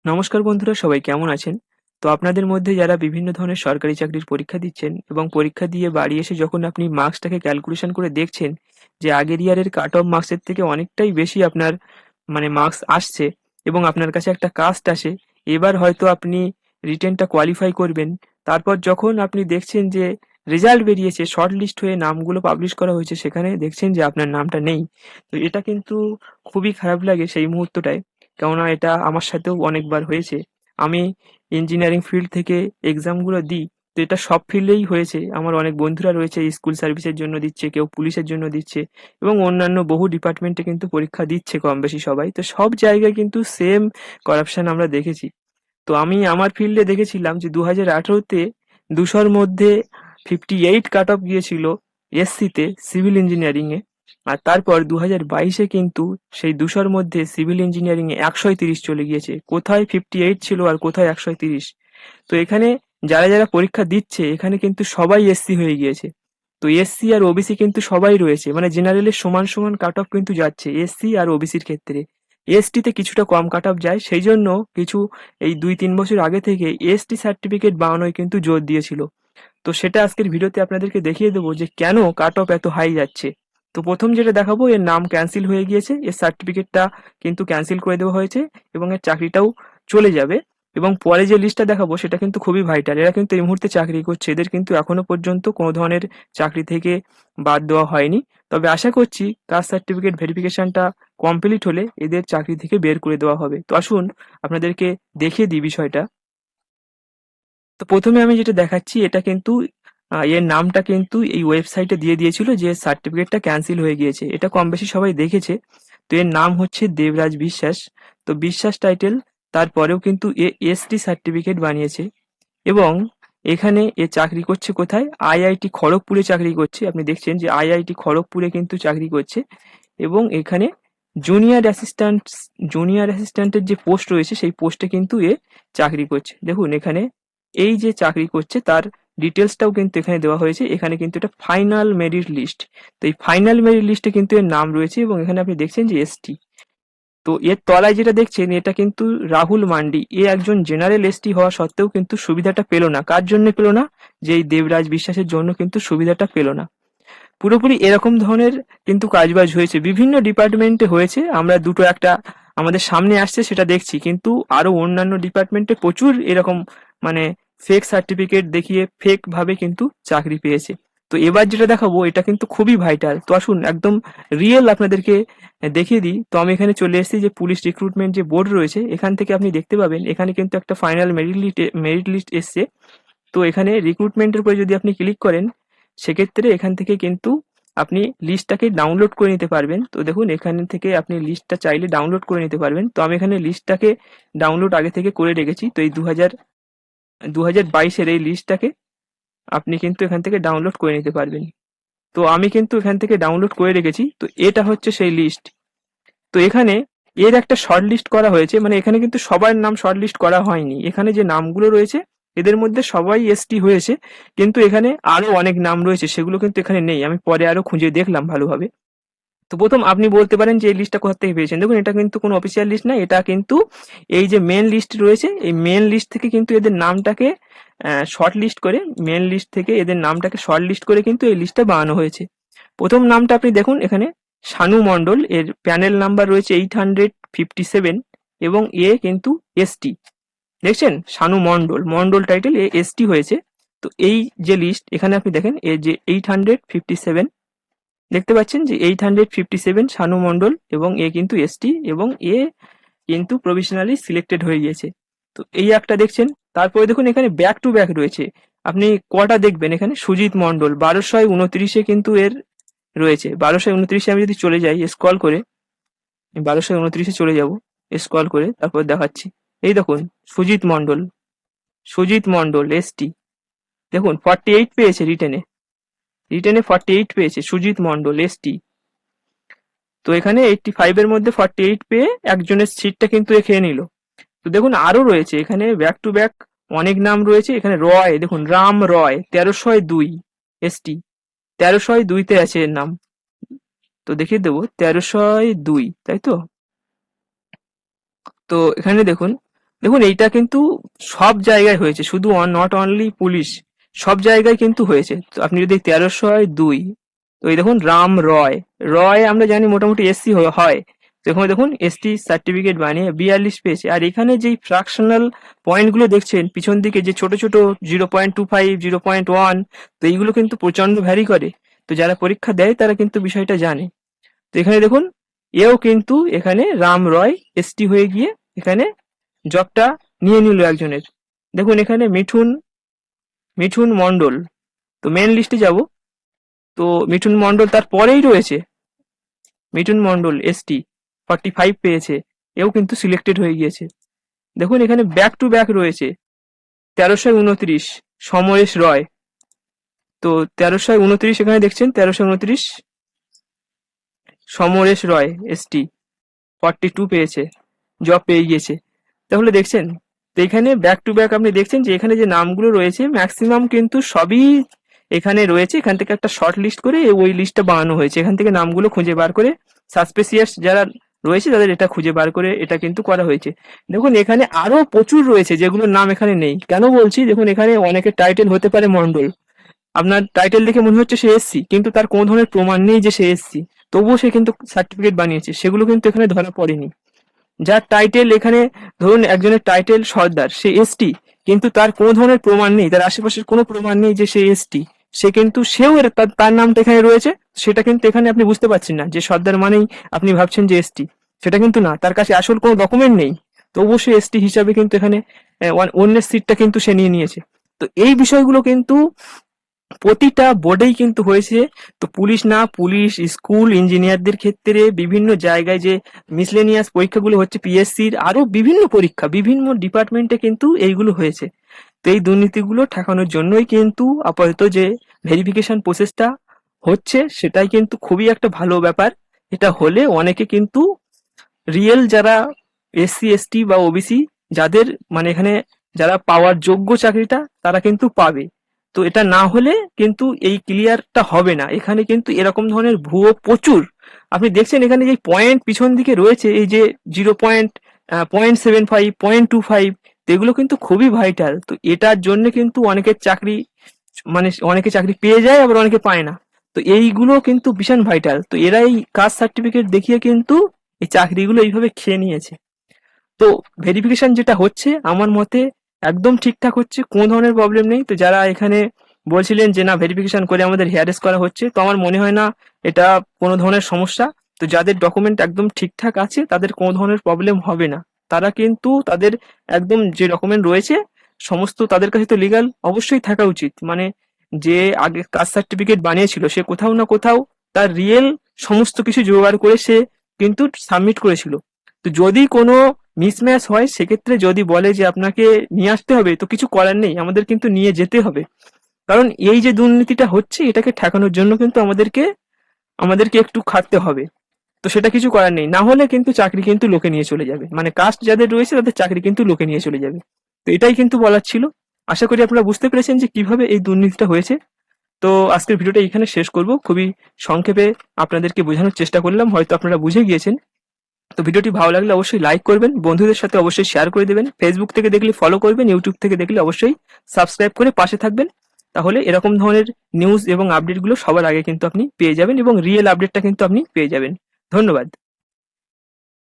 নমস্কার বন্ধুরা, সবাই কেমন আছেন? তো আপনাদের মধ্যে যারা বিভিন্ন ধরনের সরকারি চাকরির পরীক্ষা দিচ্ছেন এবং পরীক্ষা দিয়ে বাড়ি এসে যখন আপনি মার্কসটাকে ক্যালকুলেশন করে দেখছেন যে আগের ইয়ারের কাট অফ মার্কসের থেকে অনেকটাই বেশি আপনার মার্কস আসছে এবং আপনার কাছে একটা কাস্ট আসে, এবার হয়তো আপনি রিটেনটা কোয়ালিফাই করবেন। তারপর যখন আপনি দেখছেন যে রেজাল্ট বেরিয়েছে, শর্ট লিস্ট হয়ে নামগুলো পাবলিশ করা হয়েছে, সেখানে দেখছেন যে আপনার নামটা নেই। তো এটা কিন্তু খুবই খারাপ লাগে সেই মুহূর্তটায়, কেননা এটা আমার সাথেও অনেকবার হয়েছে। আমি ইঞ্জিনিয়ারিং ফিল্ড থেকে এক্সামগুলো দিই, তো এটা সব ফিল্ডেই হয়েছে। আমার অনেক বন্ধুরা রয়েছে, স্কুল সার্ভিসের জন্য দিচ্ছে, কেউ পুলিশের জন্য দিচ্ছে এবং অন্যান্য বহু ডিপার্টমেন্টে কিন্তু পরীক্ষা দিচ্ছে কম বেশি সবাই। তো সব জায়গায় কিন্তু সেম করাপশন আমরা দেখেছি। তো আমি আমার ফিল্ডে দেখেছিলাম যে 2018-তে 200-র মধ্যে 58 কাট অফ গিয়েছিল এসসিতে, সিভিল ইঞ্জিনিয়ারিংয়ে। আর তারপর 2022-এ কিন্তু সেই 200-র মধ্যে সিভিল ইঞ্জিনিয়ারিংয়ে 130 চলে গিয়েছে। কোথায় 58 ছিল আর কোথায় 130? তো এখানে যারা যারা পরীক্ষা দিচ্ছে, এখানে কিন্তু সবাই এসসি হয়ে গিয়েছে। তো এসসি আর ওবিসি কিন্তু সবাই রয়েছে, মানে জেনারেলের সমান সমান কাট অফ কিন্তু যাচ্ছে এসসি আর ওবিসির ক্ষেত্রে। এসটিতে কিছুটা কম কাট অফ যায়, সেই জন্য কিছু এই 2-3 বছর আগে থেকে এসটি সার্টিফিকেট বানানোয় কিন্তু জোর দিয়েছিল। তো সেটা আজকের ভিডিওতে আপনাদেরকে দেখিয়ে দেবো যে কেন কাট অফ এত হাই যাচ্ছে। তো প্রথম যেটা দেখাবো, এর নাম ক্যান্সেল হয়ে গিয়েছে, এর সার্টিফিকেটটা কিন্তু ক্যান্সেল করে দেওয়া হয়েছে এবং এর চাকরিটাও চলে যাবে। এবং পরে যে লিস্টটা দেখাবো সেটা কিন্তু খুবই ভাইটাল। এরা কিন্তু এই মুহূর্তে চাকরি করছে, এদের কিন্তু এখনো পর্যন্ত কোনো ধরনের চাকরি থেকে বাদ দেওয়া হয়নি। তবে আশা করছি কাস্ট সার্টিফিকেট ভেরিফিকেশনটা কমপ্লিট হলে এদের চাকরি থেকে বের করে দেওয়া হবে। তো আসুন আপনাদেরকে দেখিয়ে দিই বিষয়টা। তো প্রথমে আমি যেটা দেখাচ্ছি, এটা কিন্তু এর নামটা কিন্তু এই ওয়েবসাইটে দিয়ে দিয়েছিল যে সার্টিফিকেটটা ক্যান্সেল হয়ে গিয়েছে। এটা কম বেশি সবাই দেখেছে। তো এর নাম হচ্ছে দেবরাজ বিশ্বাস। তো বিশ্বাস টাইটেল, তারপরেও কিন্তু এসটি সার্টিফিকেট বানিয়েছে এবং এখানে এ চাকরি করছে কোথায়? আইআইটি খড়গপুরে চাকরি করছে। আপনি দেখছেন যে আইআইটি খড়গপুরে কিন্তু চাকরি করছে এবং এখানে জুনিয়র অ্যাসিস্ট্যান্ট জুনিয়র অ্যাসিস্ট্যান্টের যে পোস্ট রয়েছে সেই পোস্টে কিন্তু এ চাকরি করছে। দেখুন এখানে এই যে চাকরি করছে তার ডিটেলসটাও কিন্তু এখানে দেওয়া হয়েছে। এখানে কিন্তু এটা ফাইনাল মেরিট লিস্ট। তো এই ফাইনাল মেরিট লিস্টে কিন্তু এর নাম রয়েছে এবং এখানে আপনি দেখছেন যে এসটি। তো এর তলায় যেটা দেখছেন এটা কিন্তু রাহুল মান্ডি, এ একজন জেনারেল এসটি হওয়া সত্ত্বেও কিন্তু সুবিধাটা পেল না। কার জন্য পেল না? যে এই দেবরাজ বিশ্বাসের জন্য কিন্তু সুবিধাটা পেল না। পুরোপুরি এরকম ধরনের কিন্তু কাজবাজ হয়েছে, বিভিন্ন ডিপার্টমেন্টে হয়েছে। আমরা দুটো একটা আমাদের সামনে আসছে সেটা দেখছি, কিন্তু আরো অন্যান্য ডিপার্টমেন্টে প্রচুর এরকম মানে ফেক সার্টিফিকেট দেখিয়ে ফেক ভাবে কিন্তু চাকরি পেয়েছে। তো এবার যেটা দেখাবো এটা কিন্তু খুবই ভাইটাল। তো আসুন একদম রিয়েল আপনাদেরকে দেখিয়ে দিই। তো আমি এখানে চলে এসেছি যে পুলিশ রিক্রুটমেন্ট যে বোর্ড রয়েছে, এখান থেকে আপনি দেখতে পাবেন এখানে কিন্তু একটা ফাইনাল মেরিট লিস্ট এসছে। তো এখানে রিক্রুটমেন্টের উপরে যদি আপনি ক্লিক করেন, সেক্ষেত্রে এখান থেকে কিন্তু আপনি লিস্টটাকে ডাউনলোড করে নিতে পারবেন। তো দেখুন এখান থেকে আপনি লিস্টটা চাইলে ডাউনলোড করে নিতে পারবেন। তো আমি এখানে লিস্টটাকে ডাউনলোড আগে থেকে করে রেখেছি। তো এই 2022-এর এই লিস্টটাকে আপনি কিন্তু এখান থেকে ডাউনলোড করে নিতে পারবেন। তো আমি কিন্তু এখান থেকে ডাউনলোড করে রেখেছি। তো এটা হচ্ছে সেই লিস্ট। তো এখানে এর একটা শর্ট লিস্ট করা হয়েছে, মানে এখানে কিন্তু সবার নাম শর্ট লিস্ট করা হয়নি। এখানে যে নামগুলো রয়েছে এদের মধ্যে সবাই এসটি হয়েছে, কিন্তু এখানে আরো অনেক নাম রয়েছে সেগুলো কিন্তু এখানে নেই। আমি পরে আরো খুঁজে দেখলাম ভালোভাবে। তো প্রথম আপনি বলতে পারেন যে এই লিস্টটা কোথা থেকে পেয়েছেন। দেখুন এটা কিন্তু কোনো অফিসিয়াল লিস্ট না, এটা কিন্তু এই যে মেন লিস্ট রয়েছে এই মেন লিস্ট থেকে কিন্তু এদের নামটাকে শর্ট লিস্ট করে, মেন লিস্ট থেকে এদের নামটাকে শর্ট লিস্ট করে কিন্তু এই লিস্টটা বানানো হয়েছে। প্রথম নামটা আপনি দেখুন এখানে, শানু মণ্ডল, এর প্যানেল নাম্বার রয়েছে 857 এবং এ কিন্তু এসটি। দেখছেন শানু মণ্ডল, মণ্ডল টাইটেল, এ এসটি হয়েছে। তো এই যে লিস্ট এখানে আপনি দেখেন এ যে 857 দেখতে পাচ্ছেন যে 857 শানু মণ্ডল এবং এ কিন্তু এসটি এবং এ কিন্তু প্রভিশনালি সিলেক্টেড হয়ে গিয়েছে। তো এই একটা দেখছেন। তারপরে দেখুন এখানে ব্যাক টু ব্যাক রয়েছে। আপনি কটা দেখবেন এখানে, সুজিত মণ্ডল 1229-এ কিন্তু এর রয়েছে। 1229-এ আমি যদি চলে যাই স্ক্রল করে, 1229-এ চলে যাব স্ক্রল করে, তারপর দেখাচ্ছি। এই দেখুন সুজিত মণ্ডল, সুজিত মণ্ডল এসটি, দেখুন 48 পেয়েছে রিটেনে, রিটেনে 48 পেয়েছে সুজিত মণ্ডল এসটি। তো এখানে 85-এর মধ্যে 48 পেয়ে একজনের সিটটা কিন্তু এ খেয়ে নিল। তো দেখুন আরো রয়েছে এখানে ব্যাক টু ব্যাক অনেক নাম রয়েছে। এখানে রয়, দেখুন রাম রয় 1302 এসটি, 1302-তে আছে এর নাম। তো দেখিয়ে দেবো 1302, তাই তো। তো এখানে দেখুন দেখুন এইটা কিন্তু সব জায়গায় হয়েছে, শুধু নট অনলি পুলিশ, সব জায়গায় কিন্তু হয়েছে। তো আপনি যদি 1302, তো এই দেখুন রাম রয়, রয় আমরা জানি মোটামুটি এসসি হয়, দেখুন দেখুন এসটি সার্টিফিকেট বানিয়ে 42 পেয়েছে। আর এখানে যেই ফ্র্যাকশনাল পয়েন্টগুলো দেখছেন পিছন দিকে, যে ছোট ছোট 0.25, 0.1, তো এইগুলো কিন্তু প্রচন্ড ভ্যারি করে। তো যারা পরীক্ষা দেয় তারা কিন্তু বিষয়টা জানে। তো এখানে দেখুন এও কিন্তু এখানে রাম রয় এসটি হয়ে গিয়ে এখানে জবটা নিয়ে নিল একজনের। দেখুন এখানে মিঠুন মিঠুন মন্ডল, তো মেন লিস্টে যাব, তো মিঠুন মন্ডল তার পরেই রয়েছে, মিঠুন মন্ডল এসটি 45 পেয়েছে, এও কিন্তু সিলেক্টেড হয়ে গিয়েছে। দেখুন এখানে ব্যাক টু ব্যাক রয়েছে 1329 সমরেশ রয়, তো 1329 এখানে দেখছেন 1329 সমরেশ রয় এসটি 42 পেয়েছে, জব পেয়ে গিয়েছে। তাহলে দেখছেন, তো এখানে ব্যাক টু ব্যাক আপনি দেখছেন যে এখানে যে নামগুলো রয়েছে ম্যাক্সিমাম কিন্তু সবই এখানে রয়েছে। এখান থেকে একটা শর্ট লিস্ট করে ওই লিস্টটা বানানো হয়েছে, এখান থেকে নামগুলো খুঁজে বার করে সাসপেসিয়াস যারা রয়েছে তাদের এটা খুঁজে বার করে এটা কিন্তু করা হয়েছে। দেখুন এখানে আরো প্রচুর রয়েছে যেগুলোর নাম এখানে নেই। কেন বলছি, দেখুন এখানে অনেকের টাইটেল হতে পারে মন্ডল, আপনার টাইটেল দেখে মনে হচ্ছে সে এসসি, কিন্তু তার কোনো ধরনের প্রমাণ নেই যে সে এসসি, তবুও সে কিন্তু সার্টিফিকেট বানিয়েছে, সেগুলো কিন্তু এখানে ধরা পড়েনি। যার টাইটেল এখানে, ধরুন একজনের টাইটেল সর্দার, সে এসটি, কিন্তু তার কোনো ধরনের প্রমাণ নেই, তার আশেপাশের কোনো প্রমাণ নেই যে সে এসটি, সে কিন্তু সেও তার নামটা এখানে রয়েছে, সেটা কিন্তু এখানে আপনি বুঝতে পারছেন না যে সর্দার মানেই আপনি ভাবছেন যে এসটি, সেটা কিন্তু না, তার কাছে আসল কোনো ডকুমেন্ট নেই, তবুও সে এসটি হিসাবে কিন্তু এখানে অন্যের সিটটা কিন্তু সে নিয়ে নিয়েছে। তো এই বিষয়গুলো কিন্তু প্রতিটা বোর্ডেই কিন্তু হয়েছে। তো পুলিশ না, পুলিশ, স্কুল, ইঞ্জিনিয়ারদের ক্ষেত্রে বিভিন্ন জায়গায় যে মিসলেনিয়াস পরীক্ষাগুলো হচ্ছে, পিএসসির আরো বিভিন্ন পরীক্ষা, বিভিন্ন ডিপার্টমেন্টে কিন্তু এইগুলো হয়েছে। তো এই দুর্নীতিগুলো ঠেকানোর জন্যই কিন্তু আপাতত যে ভেরিফিকেশন প্রসেসটা হচ্ছে সেটাই কিন্তু খুবই একটা ভালো ব্যাপার। এটা হলে অনেকে কিন্তু রিয়েল যারা এসসি এসটি বা ওবিসি, যাদের মানে এখানে যারা পাওয়ার যোগ্য চাকরিটা, তারা কিন্তু পাবে। তো এটা না হলে কিন্তু এই ক্লিয়ারটা হবে না, এখানে কিন্তু এরকম ধরনের ভুয়ো প্রচুর। আপনি দেখছেন এখানে যে পয়েন্ট পিছন দিকে রয়েছে, এই যে 0.75, 0.25, তো এগুলো কিন্তু খুবই ভাইটাল। তো এটার জন্য কিন্তু অনেকের চাকরি, মানে অনেকে চাকরি পেয়ে যায় আবার অনেকে পায় না। তো এইগুলো কিন্তু ভীষণ ভাইটাল। তো এরা এই কাস্ট সার্টিফিকেট দেখিয়ে কিন্তু এই চাকরিগুলো এইভাবে খেয়ে নিয়েছে। তো ভেরিফিকেশন যেটা হচ্ছে আমার মতে একদম ঠিকঠাক হচ্ছে, কোনো ধরনের প্রবলেম নেই। তো যারা এখানে বলছিলেন যে না ভেরিফিকেশন করে আমাদের হেয়ারেস করা হচ্ছে, তো আমার মনে হয় না এটা কোনো ধরনের সমস্যা। তো যাদের ডকুমেন্ট একদম ঠিকঠাক আছে তাদের কোনো ধরনের প্রবলেম হবে না। তারা কিন্তু তাদের একদম যে ডকুমেন্ট রয়েছে সমস্ত তাদের কাছে তো লিগাল অবশ্যই থাকা উচিত। মানে যে আগে কাস্ট সার্টিফিকেট বানিয়েছিল সে কোথাও না কোথাও তার রিয়েল সমস্ত কিছু জোগাড় করে সে কিন্তু সাবমিট করেছিল। তো যদি কোনো মিসম্যাচ হয় সেক্ষেত্রে যদি বলে যে আপনাকে নিয়ে আসতে হবে, তো কিছু করার নেই, আমাদের কিন্তু নিয়ে যেতে হবে। কারণ এই যে দুর্নীতিটা হচ্ছে এটাকে ঠেকানোর জন্য কিন্তু আমাদেরকে একটু খাটতে হবে। তো সেটা কিছু করার নেই, না হলে কিন্তু চাকরি কিন্তু লোকে নিয়ে চলে যাবে, মানে কাস্ট যাদের রয়েছে তাদের চাকরি কিন্তু লোকে নিয়ে চলে যাবে। তো এটাই কিন্তু বলার ছিল। আশা করি আপনারা বুঝতে পেরেছেন যে কিভাবে এই দুর্নীতিটা হয়েছে। তো আজকের ভিডিওটা এখানে শেষ করব, খুবই সংক্ষেপে আপনাদেরকে বোঝানোর চেষ্টা করলাম, হয়তো আপনারা বুঝে গিয়েছেন। তো ভিডিওটি ভালো লাগলে অবশ্যই লাইক করবেন, বন্ধুদের সাথে অবশ্যই শেয়ার করে দেবেন, ফেসবুক থেকে দেখলে ফলো করবেন, ইউটিউব থেকে দেখলে অবশ্যই সাবস্ক্রাইব করে পাশে থাকবেন। তাহলে এরকম ধরনের নিউজ এবং আপডেটগুলো সবার আগে কিন্তু আপনি পেয়ে যাবেন এবং রিয়েল আপডেটটা কিন্তু আপনি পেয়ে যাবেন। ধন্যবাদ।